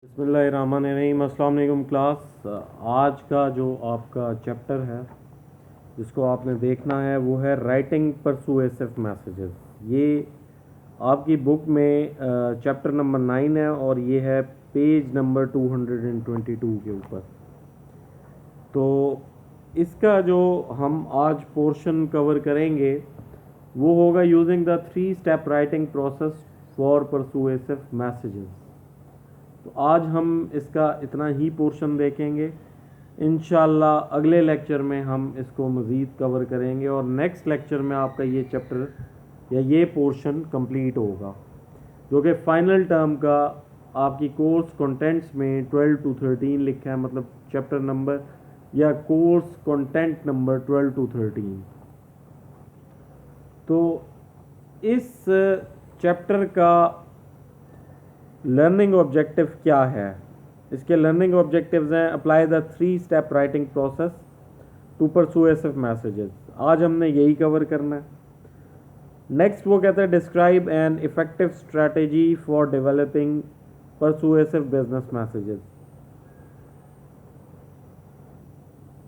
बिस्मिल्लाहिर्रहमानिर्रहीम। अस्सलाम वालेकुम क्लास। आज का जो आपका चैप्टर है जिसको आपने देखना है वो है राइटिंग परसुएसिव मैसेजेस। ये आपकी बुक में चैप्टर नंबर 9 है और ये है पेज नंबर 222 के ऊपर। तो इसका जो हम आज पोर्शन कवर करेंगे वो होगा using the 3 step writing process for persuasive messages. तो आज हम इसका इतना ही पोर्शन देखेंगे। इंशाल्लाह अगले लेक्चर में हम इसको मज़ीद कवर करेंगे और नेक्स्ट लेक्चर में आपका ये चैप्टर या ये पोर्शन कंप्लीट होगा, जो कि फ़ाइनल टर्म का आपकी कोर्स कंटेंट्स में 12 to 13 लिखा है, मतलब चैप्टर नंबर या कोर्स कंटेंट नंबर 12 to 13। तो इस चैप्टर का लर्निंग ऑब्जेक्टिव क्या है? इसके लर्निंग ऑब्जेक्टिव्स हैं apply the 3 step writing process to persuasive messages. आज हमने यही कवर करना है। नेक्स्ट वो कहते हैं describe an effective strategy for developing persuasive business messages.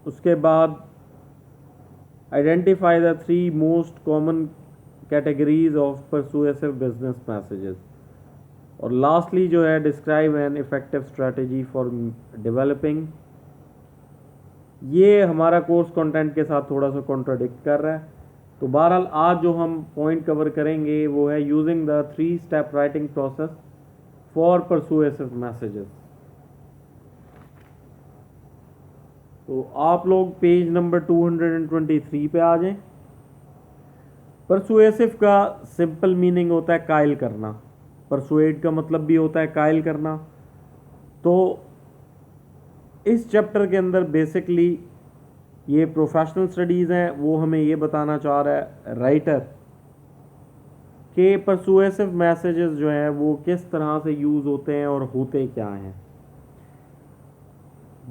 उसके बाद identify the 3 most common categories of persuasive business messages. और लास्टली जो है describe an effective strategy for developing. ये हमारा कोर्स कंटेंट के साथ थोड़ा सा कॉन्ट्राडिक्ट कर रहा है। तो बहरहाल आज जो हम पॉइंट कवर करेंगे वो है using the 3 step writing process for persuasive messages. तो आप लोग पेज नंबर 223 पे आ जाएं। परसुएसिव का सिंपल मीनिंग होता है कायल करना। परसुएड का मतलब भी होता है कायल करना। तो इस चैप्टर के अंदर बेसिकली ये प्रोफेशनल स्टडीज़ हैं, वो हमें ये बताना चाह रहा है राइटर कि परसुएसिव मैसेजेस जो हैं वो किस तरह से यूज़ होते हैं और होते क्या हैं।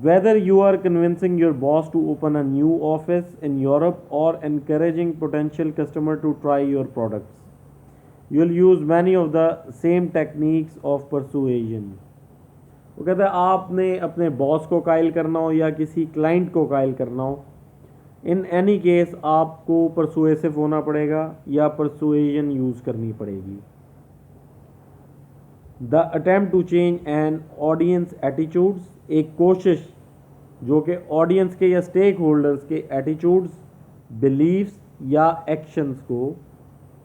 Whether you are convincing your boss to open a new office in Europe or encouraging potential customer to try your products, you'll use many of the same techniques of persuasion। वो कहता है आपने अपने बॉस को कायल करना हो या किसी क्लाइंट को कायल करना हो, इन एनी केस आपको परसुएसिव होना पड़ेगा या परसुएजन यूज़ करनी पड़ेगी। The attempt to change an audience attitudes, एक कोशिश जो कि ऑडियंस के या स्टेक होल्डर्स के एटीट्यूड्स, बिलीव्स या एक्शंस को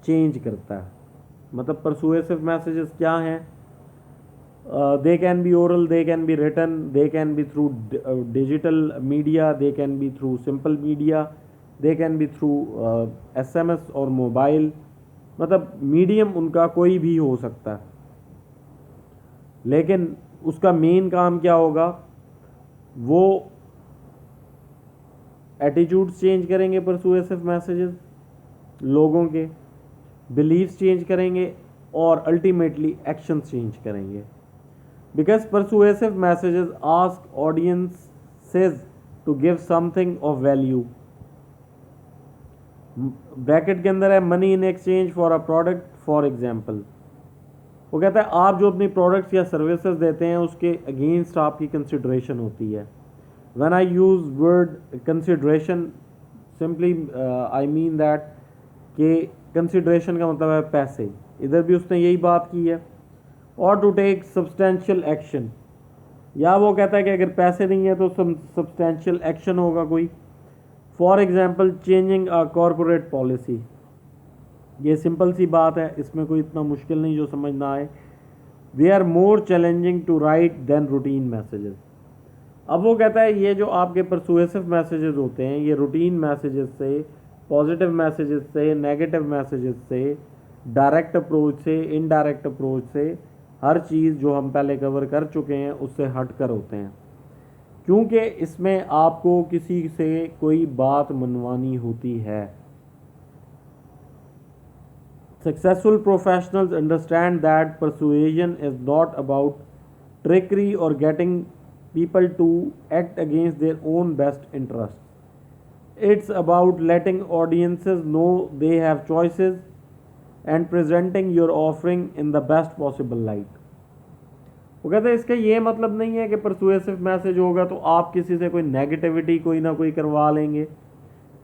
चेंज करता है। मतलब परसुएसिव मैसेजेस क्या हैं? They can be oral, they can be written, they can be through digital media, they can be through simple media, they can be through SMS और mobile. मतलब medium उनका कोई भी हो सकता है, लेकिन उसका मेन काम क्या होगा? वो एटीट्यूड्स चेंज करेंगे परसुएसिव मैसेजेस, लोगों के बिलीव्स चेंज करेंगे और अल्टीमेटली एक्शन चेंज करेंगे। Because persuasive messages ask audiences to give something of value. Bracket के अंदर है money in exchange for a product for example. वो कहता है आप जो अपनी प्रोडक्ट्स या सर्विसेज देते हैं उसके अगेंस्ट आपकी कंसिडरेशन होती है। When I use word consideration, simply I mean that कि कंसिडरेशन का मतलब है पैसे। इधर भी उसने यही बात की है। और टू टेक सब्सटेंशियल एक्शन, या वो कहता है कि अगर पैसे नहीं है तो सब्सटेंशियल एक्शन होगा कोई। For example changing a corporate policy. ये सिंपल सी बात है, इसमें कोई इतना मुश्किल नहीं जो समझ ना आए। They are more challenging to write than routine messages. अब वो कहता है ये जो आपके परसुएसिव मैसेजेस होते हैं ये रूटीन मैसेजेस से, पॉजिटिव मैसेजेस से, नेगेटिव मैसेजेस से, डायरेक्ट अप्रोच से, इनडायरेक्ट अप्रोच से, हर चीज़ जो हम पहले कवर कर चुके हैं उससे हटकर होते हैं, क्योंकि इसमें आपको किसी से कोई बात मनवानी होती है। Successful professionals understand that persuasion is not about trickery or getting people to act against their own best interests. It's about letting audiences know they have choices and presenting your offering in the best possible light. वो कहते हैं इसका ये मतलब नहीं है कि persuasive message होगा तो आप किसी से कोई नेगेटिविटी कोई ना कोई करवा लेंगे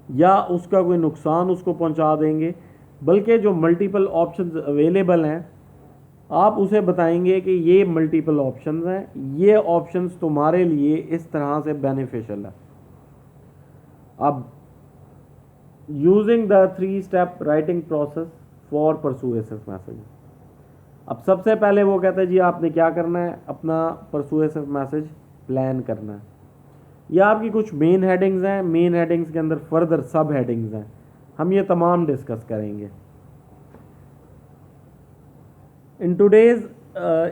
या उसका कोई नुकसान उसको पहुंचा देंगे, बल्कि जो मल्टीपल ऑप्शंस अवेलेबल हैं आप उसे बताएंगे कि ये मल्टीपल ऑप्शंस हैं, ये ऑप्शंस तुम्हारे लिए इस तरह से बेनिफिशियल है। अब using the 3 step writing process for persuasive message. अब सबसे पहले वो कहता है जी आपने क्या करना है, अपना परसुएसिव मैसेज प्लान करना है। ये आपकी कुछ मेन हेडिंग्स हैं, मेन हेडिंग्स के अंदर फर्दर सब हेडिंग्स हैं, हम ये तमाम डिस्कस करेंगे। In today's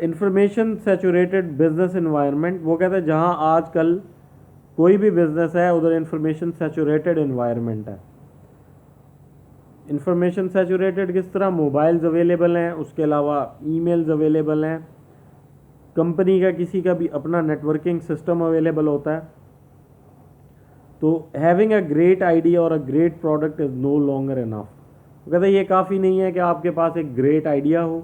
information saturated business environment, वो कहते हैं जहाँ आजकल कोई भी बिजनेस है उधर इंफॉर्मेशन सैचुरेटेड इन्वायरमेंट है। इंफॉर्मेशन सैचुरेटेड किस तरह, मोबाइल्स अवेलेबल हैं, उसके अलावा ईमेल्स अवेलेबल हैं, कंपनी का किसी का भी अपना नेटवर्किंग सिस्टम अवेलेबल होता है। तो हैविंग अ ग्रेट आइडिया और a great product is no longer enough. वो कहते हैं ये काफ़ी नहीं है कि आपके पास एक ग्रेट आइडिया हो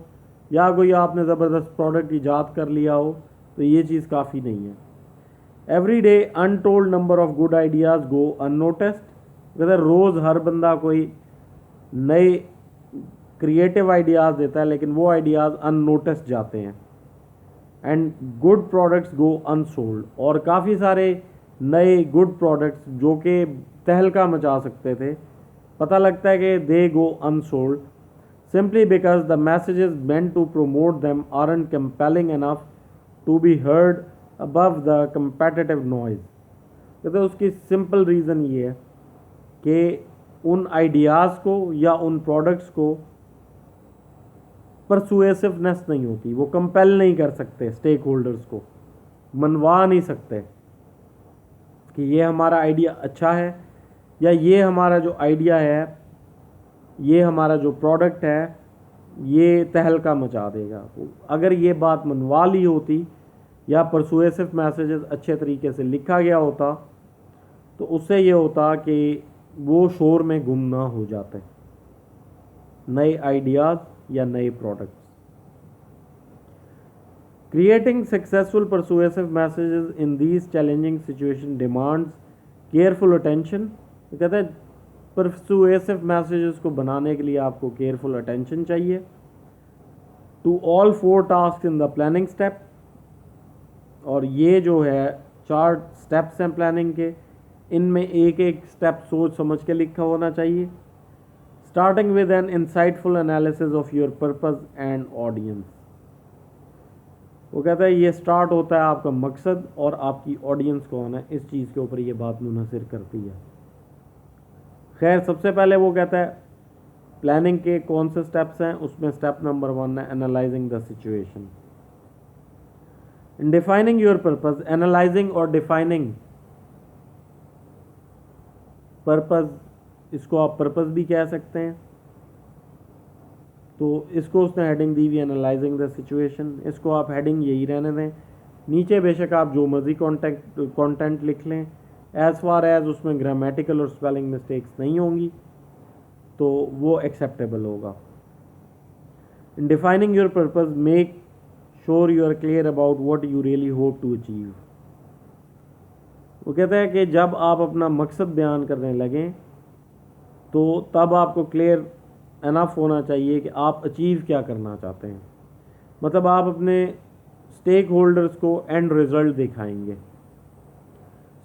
या कोई आपने ज़बरदस्त प्रोडक्ट ईजाद कर लिया हो, तो ये चीज़ काफ़ी नहीं है। Every day untold number of good ideas go unnoticed. कहते हैं रोज़ हर बंदा कोई नए क्रिएटिव आइडियाज़ देता है लेकिन वो आइडियाज़ अननोटिस्ड जाते हैं। And good products go unsold, और काफ़ी सारे नए गुड प्रोडक्ट्स जो कि तहलका मचा सकते थे, पता लगता है कि they go unsold simply because the messages meant to promote them aren't compelling enough to be heard above the competitive noise. कहते उसकी सिंपल रीज़न ये है कि उन आइडियाज़ को या उन प्रोडक्ट्स को परसुएसिवनेस नहीं होती, वो कंपेल नहीं कर सकते, स्टेक होल्डर्स को मनवा नहीं सकते कि ये हमारा आइडिया अच्छा है या ये हमारा जो आइडिया है, ये हमारा जो प्रोडक्ट है ये तहलका मचा देगा। अगर ये बात मनवा ली होती या परसुएसिव मैसेजेस अच्छे तरीके से लिखा गया होता तो उससे ये होता कि वो शोर में गुम ना हो जाते नए आइडियाज़ या नए products. Creating successful persuasive messages in these challenging situation demands careful attention. कहते हैं परसुएसिव मैसेजेस को बनाने के लिए आपको केयरफुल अटेंशन चाहिए to all 4 task in the planning step. और ये जो है 4 स्टेप्स हैं प्लानिंग के, इनमें एक एक स्टेप सोच समझ के लिखा होना चाहिए। Starting with an insightful analysis of your purpose and audience. वो कहता है ये स्टार्ट होता है आपका मकसद और आपकी ऑडियंस कौन है, इस चीज़ के ऊपर ये बात मुनहसर करती है। खैर सबसे पहले वो कहता है प्लानिंग के कौन से स्टेप्स हैं, उसमें स्टेप नंबर 1 है analysing the situation. In defining your purpose, analysing और डिफाइनिंग पर्पस, इसको आप पर्पस भी कह सकते हैं। तो इसको उसने हेडिंग दी हुई एनालाइजिंग द सिचुएशन, इसको आप हेडिंग यही रहने दें, नीचे बेशक आप जो मर्जी कंटेंट लिख लें, एज़ फार एज उसमें ग्रामेटिकल और स्पेलिंग मिस्टेक्स नहीं होंगी तो वो एक्सेप्टेबल होगा। In defining your purpose make sure you are clear about what you really hope to achieve. वो कहता है कि जब आप अपना मकसद बयान करने लगें तो तब आपको क्लियर एनफ होना चाहिए कि आप अचीव क्या करना चाहते हैं। मतलब आप अपने स्टेक होल्डर्स को एंड रिजल्ट दिखाएंगे।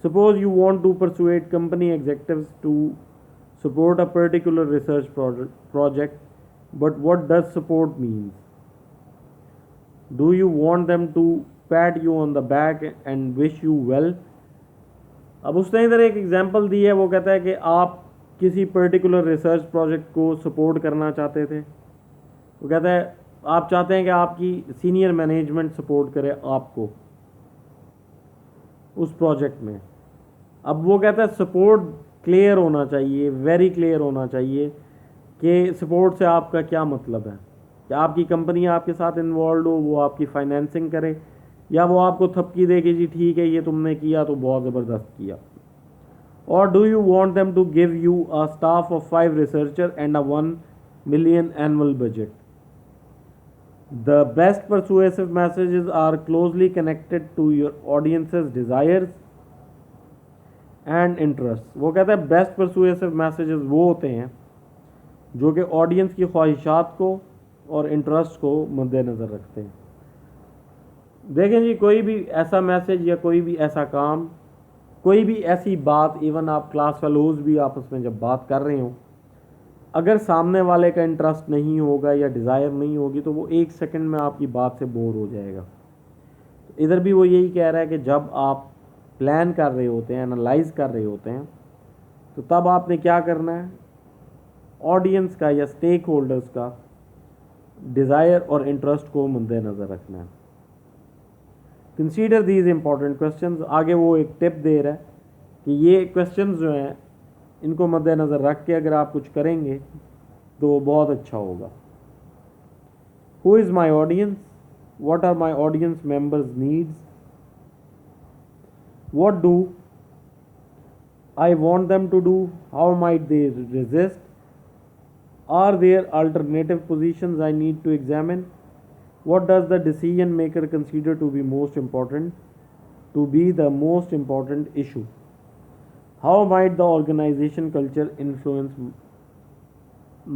Suppose you want to persuade company executives to support a particular research project, but what does support means? Do you want them to pat you on the back and wish you well? अब उसने इधर एक example दी है, वो कहता है कि आप किसी पर्टिकुलर रिसर्च प्रोजेक्ट को सपोर्ट करना चाहते थे। वो कहता है आप चाहते हैं कि आपकी सीनियर मैनेजमेंट सपोर्ट करे आपको उस प्रोजेक्ट में। अब वो कहता है सपोर्ट क्लियर होना चाहिए, वेरी क्लियर होना चाहिए कि सपोर्ट से आपका क्या मतलब है। कि आपकी कंपनी आपके साथ इन्वॉल्व हो, वो आपकी फाइनेंसिंग करे, या वो आपको थपकी दे कि जी ठीक है ये तुमने किया तो बहुत ज़बरदस्त किया। और do you want them to give you a staff of 5 researcher and a 1 million annual budget? The best persuasive messages are closely connected to your audience's desires and interests। वो कहता है बेस्ट persuasive messages वो होते हैं जो कि audience की ख्वाहिशात को और इंटरेस्ट को मद्देनज़र रखते हैं। देखें जी, कोई भी ऐसा मैसेज या कोई भी ऐसा काम, कोई भी ऐसी बात, इवन आप क्लास फेलोज भी आपस में जब बात कर रहे हो, अगर सामने वाले का इंटरेस्ट नहीं होगा या डिज़ायर नहीं होगी तो वो 1 सेकंड में आपकी बात से बोर हो जाएगा। इधर भी वो यही कह रहा है कि जब आप प्लान कर रहे होते हैं, एनालाइज कर रहे होते हैं, तो तब आपने क्या करना है, ऑडियंस का या स्टेक होल्डर्स का डिज़ायर और इंटरेस्ट को मद्देनज़र रखना है। Consider these important questions. आगे वो एक टिप दे रहा है कि ये क्वेश्चंस जो हैं इनको मद्देनज़र रख के अगर आप कुछ करेंगे तो बहुत अच्छा होगा। Who is my audience, what are my audience members needs, what do I want them to do, how might they resist, are there alternative positions I need to examine, what does the decision maker consider to be most important, to be the most important issue, how might the organization culture influence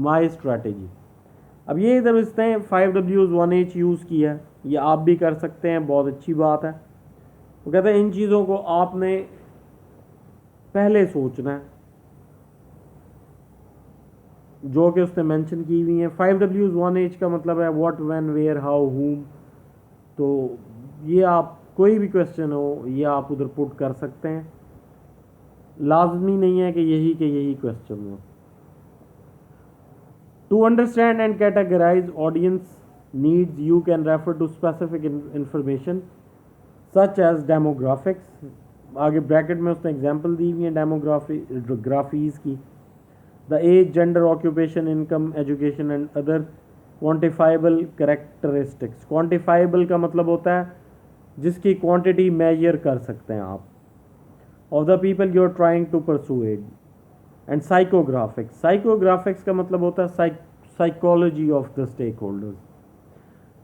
my strategy। अब ये इधर इसने 5Ws 1H use किया है, ये आप भी कर सकते हैं, बहुत अच्छी बात है। वो कहते हैं इन चीज़ों को आपने पहले सोचना है जो कि उसने मेंशन की हुई हैं। 5Ws 1H का मतलब है व्हाट, व्हेन, वेयर, हाउ, हुम। तो ये आप कोई भी क्वेश्चन हो ये आप उधर पुट कर सकते हैं, लाजमी नहीं है कि यही क्वेश्चन हो। To understand and categorize audience needs, you can refer to specific information such as demographics। आगे ब्रैकेट में उसने एग्जांपल दी हुई है डेमोग्राफीज़ की। The age, gender, occupation, income, education and other quantifiable characteristics. Quantifiable का मतलब होता है जिसकी क्वांटिटी मेजर कर सकते हैं आप, of the people you are trying to persuade. And psychographics, psychographics का मतलब होता है psychology of the stakeholders.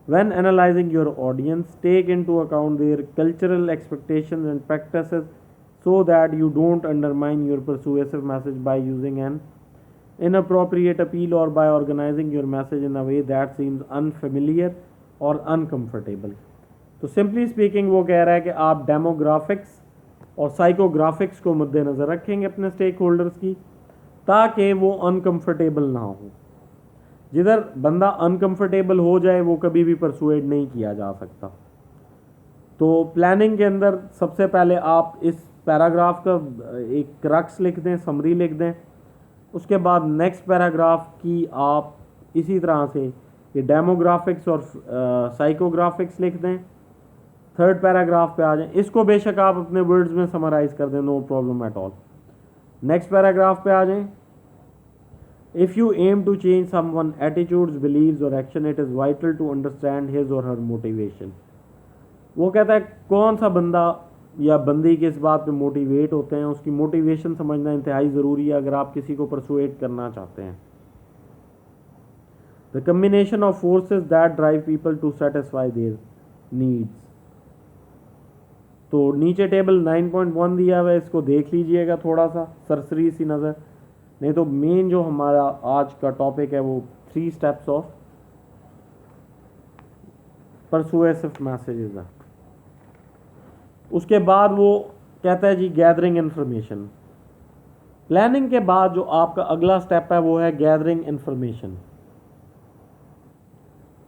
When analysing your audience, take into account their cultural expectations and practices so that you don't undermine your persuasive message by using an inappropriate appeal or by organizing your message in a way that seems unfamiliar or uncomfortable। तो simply speaking वो कह रहा है कि आप demographics और psychographics को मद्देनज़र रखेंगे अपने स्टेक होल्डर्स की, ताकि वो अनकंफर्टेबल ना हो। जिधर बंदा अनकंफर्टेबल हो जाए वो कभी भी परसुएड नहीं किया जा सकता। तो प्लानिंग के अंदर सबसे पहले आप इस पैराग्राफ का एक क्रक्स लिख दें, समरी लिख दें। उसके बाद नेक्स्ट पैराग्राफ की आप इसी तरह से ये डेमोग्राफिक्स और साइकोग्राफिक्स लिख दें। थर्ड पैराग्राफ पे आ जाएं, इसको बेशक आप अपने वर्ड्स में समराइज़ कर दें, no problem at all. Next paragraph पे आ जाएं। If you aim to change someone attitudes, beliefs और action, it is vital to understand his और हर मोटिवेशन। वो कहता है कौन सा बंदा या बंदी किस बात पे मोटिवेट होते हैं, उसकी मोटिवेशन समझना इंतहाई ज़रूरी है अगर आप किसी को परसुएट करना चाहते हैं। The combination of forces that drive people to satisfy their needs. तो नीचे टेबल 9.1 दिया हुआ है, इसको देख लीजिएगा थोड़ा सा सरसरी सी नज़र, नहीं तो मेन जो हमारा आज का टॉपिक है वो 3 स्टेप्स ऑफ परसुएसिव मैसेजेस है। उसके बाद वो कहता है जी गैदरिंग इन्फॉर्मेशन। प्लानिंग के बाद जो आपका अगला स्टेप है वो है गैदरिंग इन्फॉर्मेशन।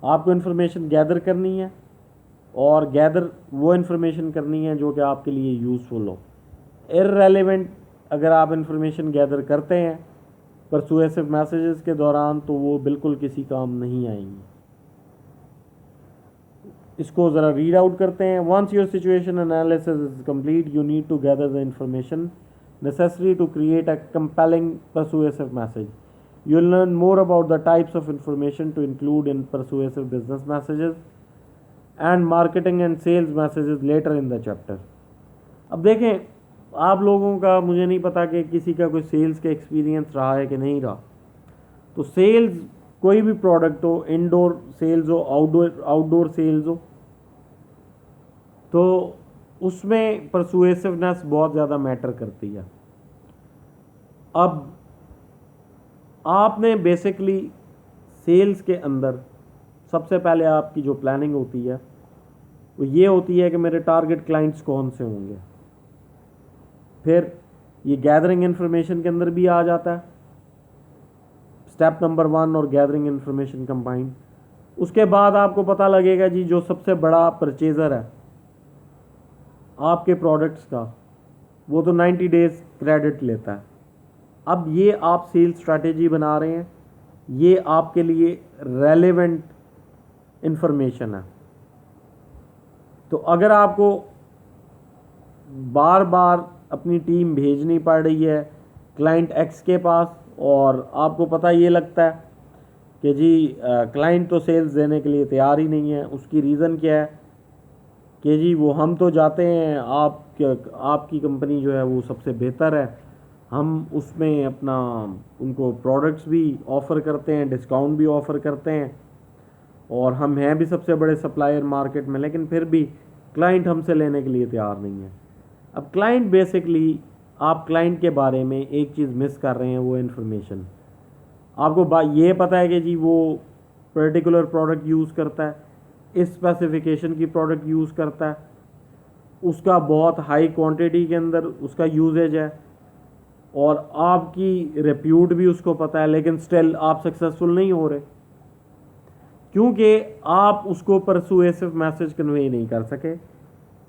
आपको इन्फॉर्मेशन गैदर करनी है और गैदर वो इन्फॉर्मेशन करनी है जो कि आपके लिए यूज़फुल हो। इररेलेवेंट अगर आप इन्फॉर्मेशन गैदर करते हैं परसुएसिव मैसेजेस के दौरान तो वो बिल्कुल किसी काम नहीं आएंगी। इसको ज़रा रीड आउट करते हैं। Once your situation analysis is complete, you need to gather the information necessary to create a compelling persuasive message. You'll learn more about the types of information to include in persuasive business messages and marketing and sales messages later in the chapter। अब देखें, आप लोगों का मुझे नहीं पता कि किसी का कोई सेल्स का एक्सपीरियंस रहा है कि नहीं रहा। तो सेल्स कोई भी प्रोडक्ट हो, इंडोर सेल्स हो, आउटडोर सेल्स हो, तो उसमें परसुएसिवनेस बहुत ज़्यादा मैटर करती है। अब आपने बेसिकली सेल्स के अंदर सबसे पहले आपकी जो प्लानिंग होती है वो ये होती है कि मेरे टारगेट क्लाइंट्स कौन से होंगे। फिर ये गैदरिंग इन्फॉर्मेशन के अंदर भी आ जाता है, स्टेप नंबर 1 और गैदरिंग इन्फॉर्मेशन कंबाइंड। उसके बाद आपको पता लगेगा जी जो सबसे बड़ा परचेज़र है आपके प्रोडक्ट्स का, वो तो 90 डेज क्रेडिट लेता है। अब ये आप सेल्स स्ट्रैटेजी बना रहे हैं, ये आपके लिए रेलेवेंट इंफॉर्मेशन है। तो अगर आपको बार बार अपनी टीम भेजनी पड़ रही है क्लाइंट एक्स के पास और आपको पता ये लगता है कि जी क्लाइंट तो सेल्स देने के लिए तैयार ही नहीं है, उसकी रीज़न क्या है कि जी वो हम तो जाते हैं आपकी कंपनी जो है वो सबसे बेहतर है, हम उसमें अपना उनको प्रोडक्ट्स भी ऑफ़र करते हैं, डिस्काउंट भी ऑफ़र करते हैं और हम हैं भी सबसे बड़े सप्लायर मार्केट में, लेकिन फिर भी क्लाइंट हमसे लेने के लिए तैयार नहीं है। अब क्लाइंट बेसिकली आप क्लाइंट के बारे में एक चीज़ मिस कर रहे हैं, वो इन्फॉर्मेशन। आपको ये पता है कि जी वो पर्टिकुलर प्रोडक्ट यूज़ करता है, इस स्पेसिफिकेशन की प्रोडक्ट यूज़ करता है, उसका बहुत हाई क्वांटिटी के अंदर उसका यूजेज है और आपकी रेप्यूट भी उसको पता है, लेकिन स्टिल आप सक्सेसफुल नहीं हो रहे क्योंकि आप उसको परसुएसिव मैसेज कन्वे नहीं कर सके।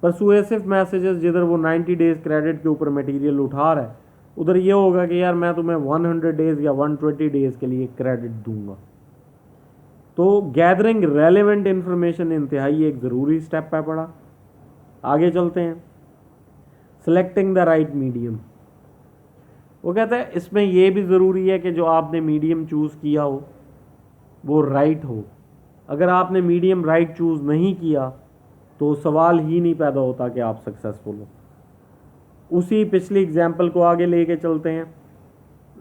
परसुएसिव मैसेजेस जिधर वो 90 डेज क्रेडिट के ऊपर मटेरियल उठा रहा है, उधर ये होगा कि यार मैं तुम्हें 100 डेज या 120 डेज के लिए क्रेडिट दूंगा। तो गैदरिंग रेलेवेंट इन्फॉर्मेशन इंतहाई एक ज़रूरी स्टेप है पड़ा। आगे चलते हैं, सेलेक्टिंग द राइट मीडियम। वो कहता है इसमें यह भी ज़रूरी है कि जो आपने मीडियम चूज़ किया हो वो राइट हो। अगर आपने मीडियम राइट चूज़ नहीं किया तो सवाल ही नहीं पैदा होता कि आप सक्सेसफुल हो। उसी पिछली एग्जाम्पल को आगे लेके चलते हैं।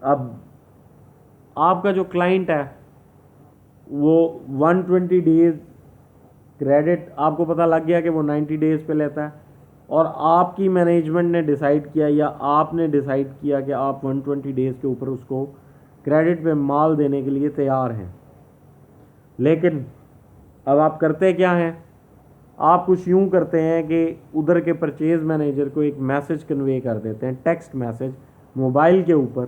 अब आपका जो क्लाइंट है वो 120 डेज क्रेडिट आपको पता लग गया कि वो 90 डेज पे लेता है और आपकी मैनेजमेंट ने डिसाइड किया या आपने डिसाइड किया कि आप 120 डेज के ऊपर उसको क्रेडिट पे माल देने के लिए तैयार हैं। लेकिन अब आप करते क्या हैं, आप कुछ यूँ करते हैं कि उधर के परचेज़ मैनेजर को एक मैसेज कन्वे कर देते हैं, टेक्स्ट मैसेज मोबाइल के ऊपर